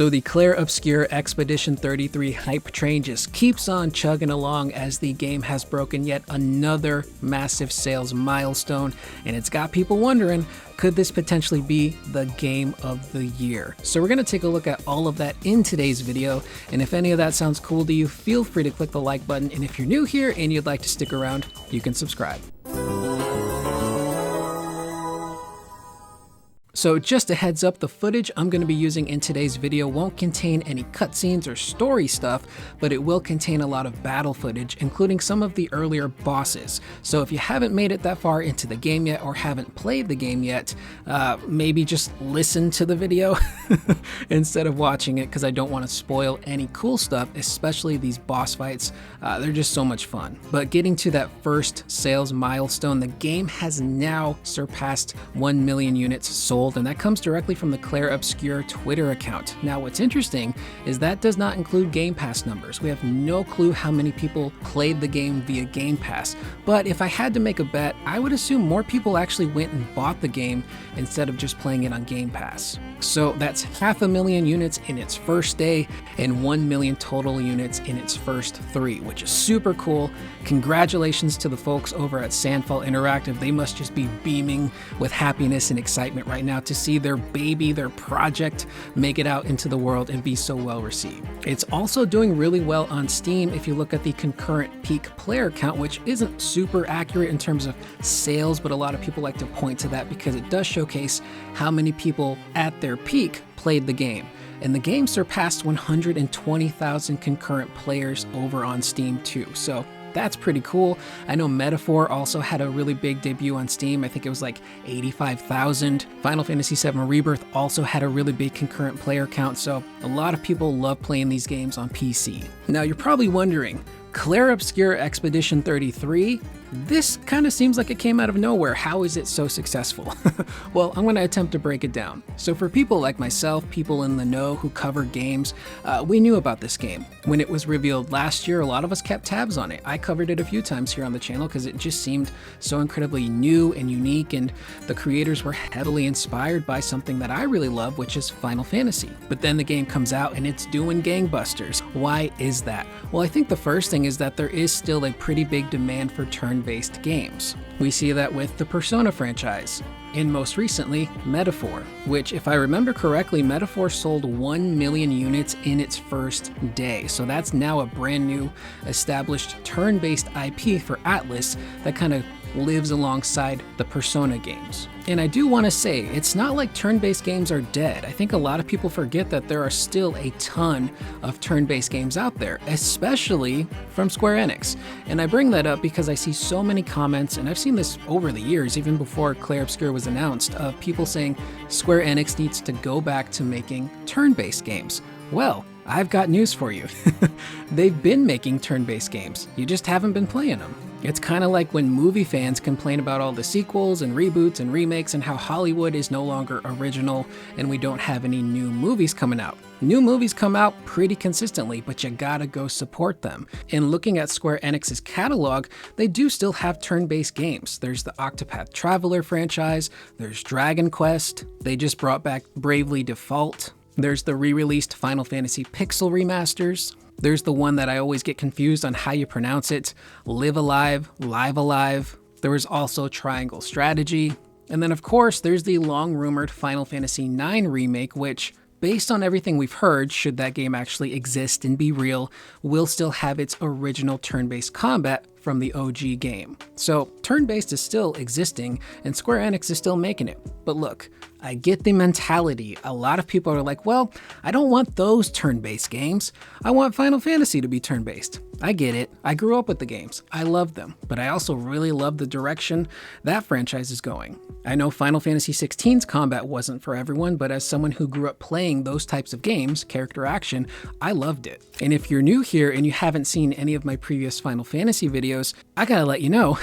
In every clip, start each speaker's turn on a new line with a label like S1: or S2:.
S1: So the Clair Obscur Expedition 33 hype train just keeps on chugging along as the game has broken yet another massive sales milestone, and it's got people wondering, could this potentially be the game of the year? So we're going to take a look at all of that in today's video, and if any of that sounds cool to you, feel free to click the like button, and if you're new here and you'd like to stick around, you can subscribe. So just a heads up, the footage I'm going to be using in today's video won't contain any cutscenes or story stuff, but it will contain a lot of battle footage, including some of the earlier bosses. So if you haven't made it that far into the game yet or haven't played the game yet, maybe just listen to the video instead of watching it, because I don't want to spoil any cool stuff, especially these boss fights. They're just so much fun. But getting to that first sales milestone, the game has now surpassed 1 million units sold, and that comes directly from the Clair Obscur Twitter account. Now what's interesting is that does not include Game Pass numbers. We have no clue how many people played the game via Game Pass, but if I had to make a bet, I would assume more people actually went and bought the game instead of just playing it on Game Pass. So that's 500,000 units in its first day and 1 million total units in its first 3, which is super cool. Congratulations to the folks over at Sandfall Interactive. They must just be beaming with happiness and excitement right now to see their baby, their project, make it out into the world and be so well received. It's also doing really well on Steam if you look at the concurrent peak player count, which isn't super accurate in terms of sales, but a lot of people like to point to that because it does showcase how many people at their peak played the game. And the game surpassed 120,000 concurrent players over on Steam too. So that's pretty cool. I know Metaphor also had a really big debut on Steam. I think it was like 85,000. Final Fantasy VII Rebirth also had a really big concurrent player count, so a lot of people love playing these games on PC. Now you're probably wondering, Clair Obscur Expedition 33? This kind of seems like it came out of nowhere. How is it so successful? Well, I'm going to attempt to break it down. So for people like myself, people in the know who cover games, we knew about this game. When it was revealed last year, a lot of us kept tabs on it. I covered it a few times here on the channel because it just seemed so incredibly new and unique, and the creators were heavily inspired by something that I really love, which is Final Fantasy. But then the game comes out and it's doing gangbusters. Why is that? Well, I think the first thing is that there is still a pretty big demand for turn-based games. We see that with the Persona franchise, and most recently, Metaphor, which, if I remember correctly, Metaphor sold 1 million units in its first day. So that's now a brand new established turn-based IP for Atlus that kind of lives alongside the Persona games. And I do want to say, it's not like turn-based games are dead. I think a lot of people forget that there are still a ton of turn-based games out there, especially from Square Enix. And I bring that up because I see so many comments, and I've seen this over the years, even before Clair Obscur was announced, of people saying Square Enix needs to go back to making turn-based games. Well, I've got news for you. They've been making turn-based games. You just haven't been playing them. It's kind of like when movie fans complain about all the sequels and reboots and remakes and how Hollywood is no longer original and we don't have any new movies coming out. New movies come out pretty consistently, but you gotta go support them. And looking at Square Enix's catalog, they do still have turn-based games. There's the Octopath Traveler franchise, there's Dragon Quest, they just brought back Bravely Default, there's the re-released Final Fantasy Pixel remasters, there's the one that I always get confused on how you pronounce it, Live Alive, Live Alive. There was also Triangle Strategy. And then of course, there's the long-rumored Final Fantasy IX remake, which, based on everything we've heard, should that game actually exist and be real, will still have its original turn-based combat from the OG game. So turn-based is still existing and Square Enix is still making it. But look, I get the mentality. A lot of people are like, well, I don't want those turn-based games. I want Final Fantasy to be turn-based. I get it. I grew up with the games. I love them, but I also really love the direction that franchise is going. I know Final Fantasy XVI's combat wasn't for everyone, but as someone who grew up playing those types of games, character action, I loved it. And if you're new here and you haven't seen any of my previous Final Fantasy videos, I gotta let you know,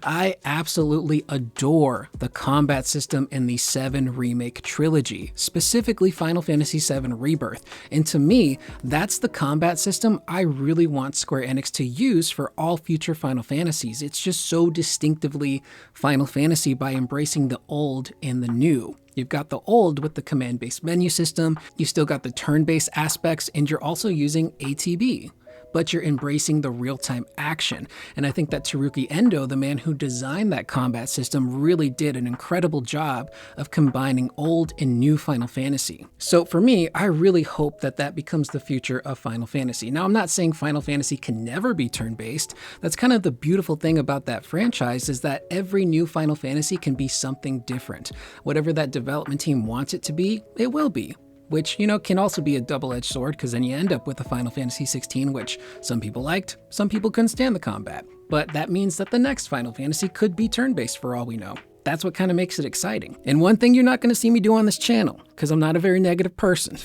S1: I absolutely adore the combat system in the 7 Remake trilogy, specifically Final Fantasy VII Rebirth. And to me, that's the combat system I really want wants Square Enix to use for all future Final Fantasies. It's just so distinctively Final Fantasy by embracing the old and the new. You've got the old with the command-based menu system, you still got the turn-based aspects, and you're also using ATB. But you're embracing the real-time action. And I think that Teruki Endo, the man who designed that combat system, really did an incredible job of combining old and new Final Fantasy. So for me, I really hope that that becomes the future of Final Fantasy. Now, I'm not saying Final Fantasy can never be turn-based. That's kind of the beautiful thing about that franchise, is that every new Final Fantasy can be something different. Whatever that development team wants it to be, it will be. Which, can also be a double-edged sword, because then you end up with a Final Fantasy XVI, which some people liked, some people couldn't stand the combat. But that means that the next Final Fantasy could be turn-based for all we know. That's what kind of makes it exciting. And one thing you're not going to see me do on this channel, because I'm not a very negative person,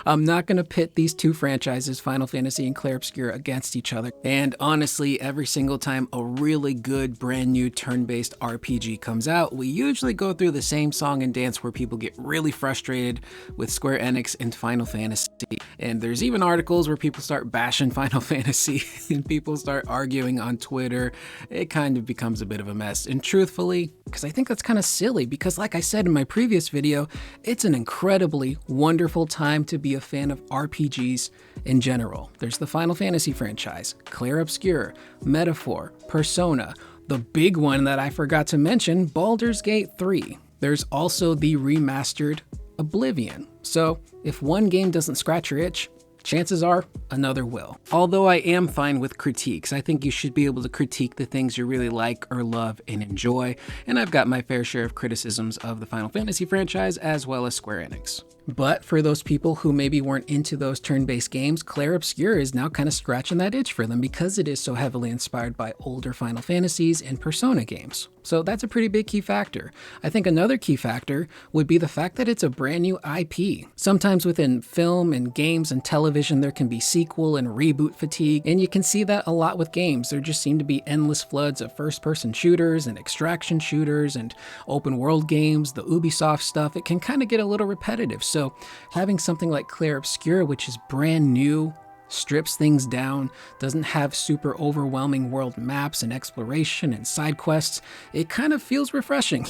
S1: I'm not going to pit these two franchises, Final Fantasy and Clair Obscur, against each other. And honestly, every single time a really good brand new turn-based RPG comes out, we usually go through the same song and dance where people get really frustrated with Square Enix and Final Fantasy. And there's even articles where people start bashing Final Fantasy and people start arguing on Twitter. It kind of becomes a bit of a mess. And truthfully, because I think that's kind of silly, because like I said in my previous video, it's an incredibly wonderful time to be a fan of RPGs in general. There's the Final Fantasy franchise, Clair Obscur, Metaphor, Persona, the big one that I forgot to mention, Baldur's Gate 3. There's also the remastered Oblivion. So if one game doesn't scratch your itch, chances are another will. Although I am fine with critiques. I think you should be able to critique the things you really like or love and enjoy, and I've got my fair share of criticisms of the Final Fantasy franchise as well as Square Enix. But for those people who maybe weren't into those turn-based games, Clair Obscur is now kind of scratching that itch for them because it is so heavily inspired by older Final Fantasies and Persona games. So that's a pretty big key factor. I think another key factor would be the fact that it's a brand new IP. Sometimes within film and games and television, there can be sequel and reboot fatigue, and you can see that a lot with games. There just seem to be endless floods of first-person shooters and extraction shooters and open world games, the Ubisoft stuff. It can kind of get a little repetitive. So having something like Clair Obscur, which is brand new, strips things down, doesn't have super overwhelming world maps and exploration and side quests, it kind of feels refreshing.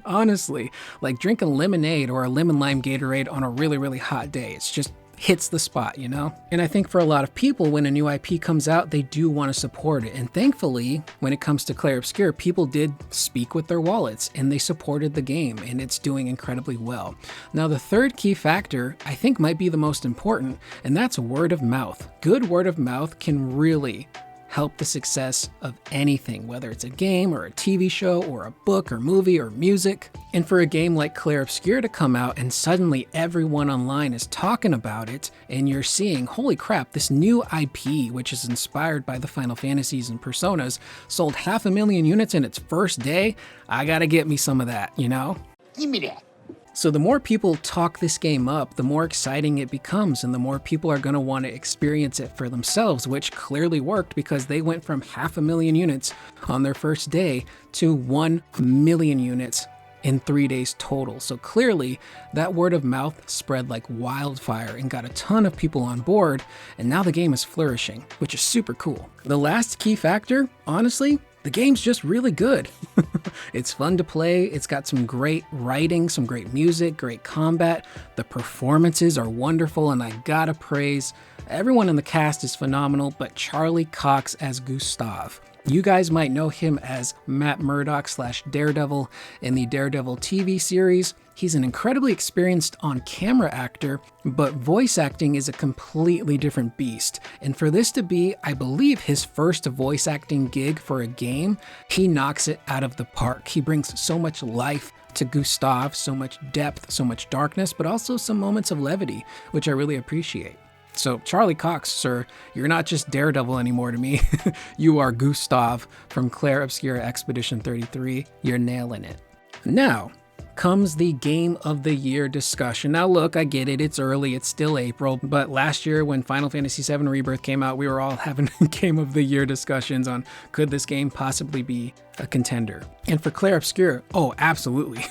S1: Honestly, like drinking lemonade or a lemon lime Gatorade on a really, really hot day. It's just hits the spot, And I think for a lot of people, when a new IP comes out, they do want to support it. And thankfully, when it comes to Clair Obscur, people did speak with their wallets and they supported the game, and it's doing incredibly well. Now, the third key factor I think might be the most important, and that's word of mouth. Good word of mouth can really help the success of anything, whether it's a game or a TV show or a book or movie or music. And for a game like Clair Obscur to come out and suddenly everyone online is talking about it, and you're seeing, holy crap, this new IP, which is inspired by the Final Fantasies and Personas, sold 500,000 units in its first day, I gotta get me some of that, Give me that. So the more people talk this game up, the more exciting it becomes, and the more people are going to want to experience it for themselves, which clearly worked because they went from 500,000 units on their first day to 1 million units in 3 days total. So clearly that word of mouth spread like wildfire and got a ton of people on board, and now the game is flourishing, which is super cool. The last key factor, honestly, the game's just really good. It's fun to play, it's got some great writing, some great music, great combat, the performances are wonderful, and I gotta praise, everyone in the cast is phenomenal, but Charlie Cox as Gustav. You guys might know him as Matt Murdock / Daredevil in the Daredevil TV series. He's an incredibly experienced on-camera actor, but voice acting is a completely different beast. And for this to be, I believe, his first voice acting gig for a game, he knocks it out of the park. He brings so much life to Gustav, so much depth, so much darkness, but also some moments of levity, which I really appreciate. So Charlie Cox, sir, you're not just Daredevil anymore to me. You are Gustav from Clair Obscur Expedition 33. You're nailing it. Now, comes the Game of the Year discussion. Now look, I get it, it's early, it's still April, but last year when Final Fantasy VII Rebirth came out, we were all having Game of the Year discussions on could this game possibly be a contender. And for Clair Obscur, oh, absolutely.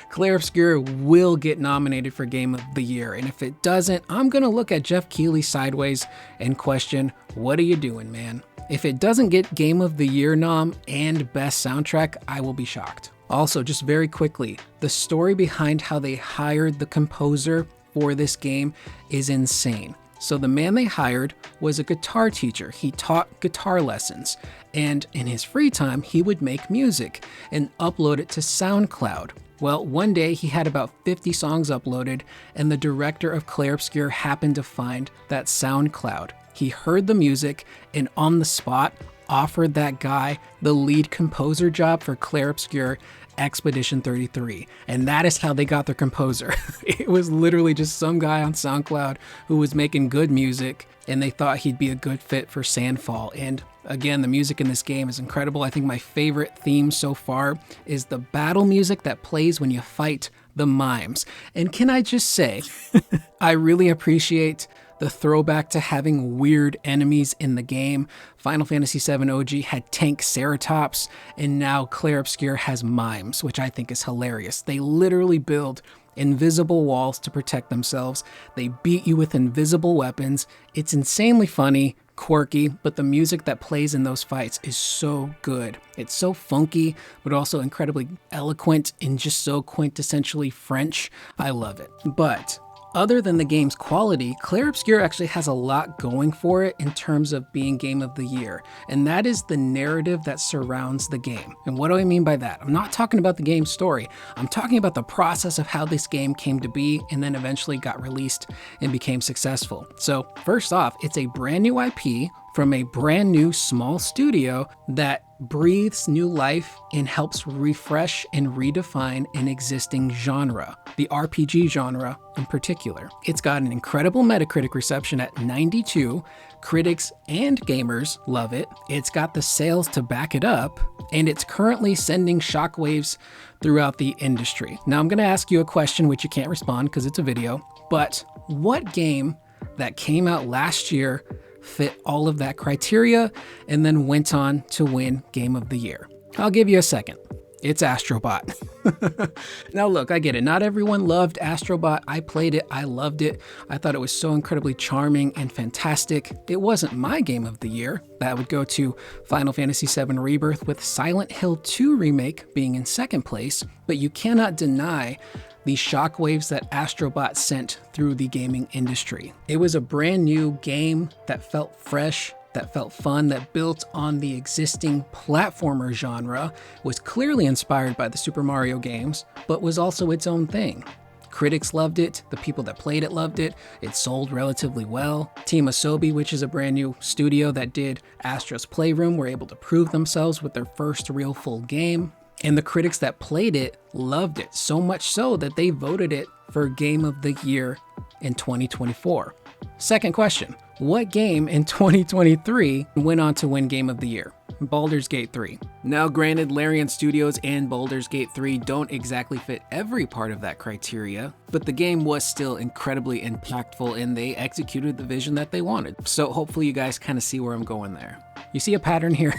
S1: Clair Obscur will get nominated for Game of the Year, and if it doesn't, I'm gonna look at Jeff Keighley sideways and question, what are you doing, man? If it doesn't get Game of the Year nom and Best Soundtrack, I will be shocked. Also, just very quickly, the story behind how they hired the composer for this game is insane. So the man they hired was a guitar teacher. He taught guitar lessons, and in his free time, he would make music and upload it to SoundCloud. Well, one day he had about 50 songs uploaded, and the director of Clair Obscur happened to find that SoundCloud. He heard the music and on the spot offered that guy the lead composer job for Clair Obscur Expedition 33. And that is how they got their composer. It was literally just some guy on SoundCloud who was making good music, and they thought he'd be a good fit for Sandfall. And again, the music in this game is incredible. I think my favorite theme so far is the battle music that plays when you fight the mimes. And can I just say, I really appreciate the throwback to having weird enemies in the game. Final Fantasy VII OG had Tank Ceratops, and now Clair Obscur has mimes, which I think is hilarious. They literally build invisible walls to protect themselves. They beat you with invisible weapons. It's insanely funny, quirky, but the music that plays in those fights is so good. It's so funky, but also incredibly eloquent and just so quintessentially French. I love it. But other than the game's quality, Clair Obscur actually has a lot going for it in terms of being Game of the Year, and that is the narrative that surrounds the game. And what do I mean by that? I'm not talking about the game's story. I'm talking about the process of how this game came to be and then eventually got released and became successful. So first off, it's a brand new IP from a brand new small studio that breathes new life and helps refresh and redefine an existing genre, the RPG genre in particular. It's got an incredible Metacritic reception at 92. Critics and gamers love it. It's got the sales to back it up, and it's currently sending shockwaves throughout the industry. Now I'm gonna ask you a question which you can't respond because it's a video, but what game that came out last year fit all of that criteria and then went on to win Game of the Year? I'll give you a second. It's Astrobot. Now look, I get it. Not everyone loved Astrobot. I played it. I loved it. I thought it was so incredibly charming and fantastic. It wasn't my Game of the Year. That would go to Final Fantasy VII Rebirth, with Silent Hill 2 Remake being in second place, but you cannot deny the shockwaves that Astrobot sent through the gaming industry. It was a brand new game that felt fresh, that felt fun, that built on the existing platformer genre, was clearly inspired by the Super Mario games, but was also its own thing. Critics loved it, the people that played it loved it, it sold relatively well. Team Asobi, which is a brand new studio that did Astro's Playroom, were able to prove themselves with their first real full game. And the critics that played it loved it, so much so that they voted it for Game of the Year in 2024. Second question, what game in 2023 went on to win Game of the Year? Baldur's Gate 3. Now granted, Larian Studios and Baldur's Gate 3 don't exactly fit every part of that criteria, but the game was still incredibly impactful and they executed the vision that they wanted. So hopefully you guys kind of see where I'm going there. You see a pattern here?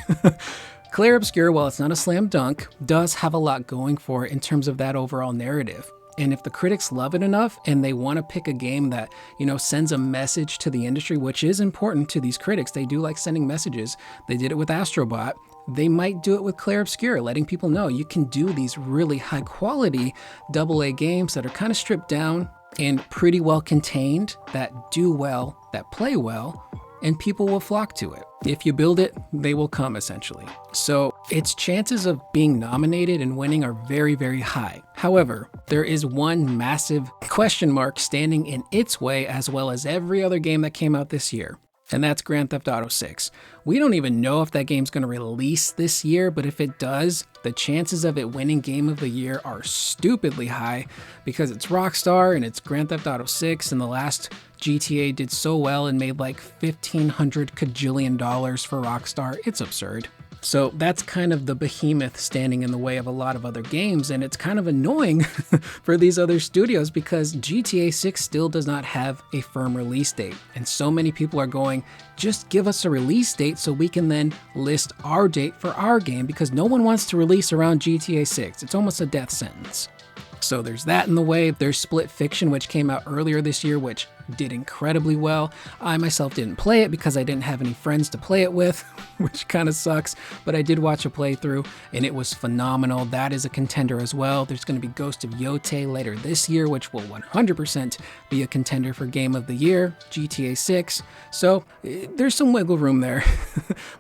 S1: Clair Obscur, while it's not a slam dunk, does have a lot going for it in terms of that overall narrative. And if the critics love it enough and they want to pick a game that, sends a message to the industry, which is important to these critics, they do like sending messages. They did it with Astrobot. They might do it with Clair Obscur, letting people know you can do these really high quality AA games that are kind of stripped down and pretty well contained, that do well, that play well, and people will flock to it. If you build it, they will come, essentially. So its chances of being nominated and winning are very, very high. However, there is one massive question mark standing in its way, as well as every other game that came out this year, and that's Grand Theft Auto 6. We don't even know if that game's gonna release this year, but if it does, the chances of it winning Game of the Year are stupidly high because it's Rockstar and it's Grand Theft Auto 6, and the last GTA did so well and made like $1,500 kajillion for Rockstar. It's absurd. So that's kind of the behemoth standing in the way of a lot of other games, and it's kind of annoying for these other studios because GTA 6 still does not have a firm release date. And so many people are going, just give us a release date so we can then list our date for our game, because no one wants to release around GTA 6. It's almost a death sentence. So there's that in the way. There's Split Fiction, which came out earlier this year, which did incredibly well. I myself didn't play it because I didn't have any friends to play it with, which kind of sucks, but I did watch a playthrough and it was phenomenal. That is a contender as well. There's going to be Ghost of Yotei later this year, which will 100% be a contender for Game of the Year, GTA 6. So there's some wiggle room there,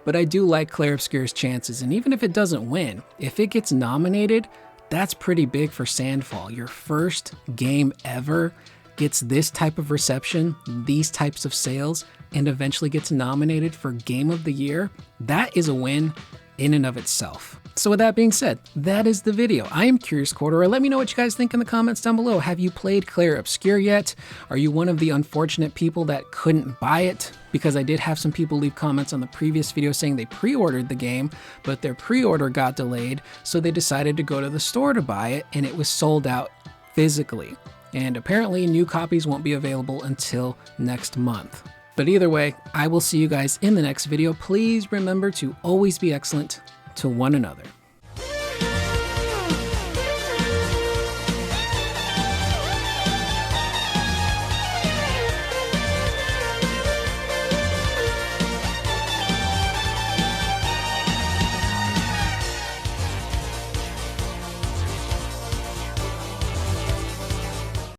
S1: but I do like Clair Obscur's chances. And even if it doesn't win, if it gets nominated, that's pretty big for Sandfall. Your first game ever gets this type of reception, these types of sales, and eventually gets nominated for Game of the Year. That is a win in and of itself. So with that being said, that is the video. I am Curious Quarterer. Let me know what you guys think in the comments down below. Have you played Clair Obscur yet? Are you one of the unfortunate people that couldn't buy it? Because I did have some people leave comments on the previous video saying they pre-ordered the game, but their pre-order got delayed, so they decided to go to the store to buy it, and it was sold out physically. And apparently new copies won't be available until next month. But either way, I will see you guys in the next video. Please remember to always be excellent to one another.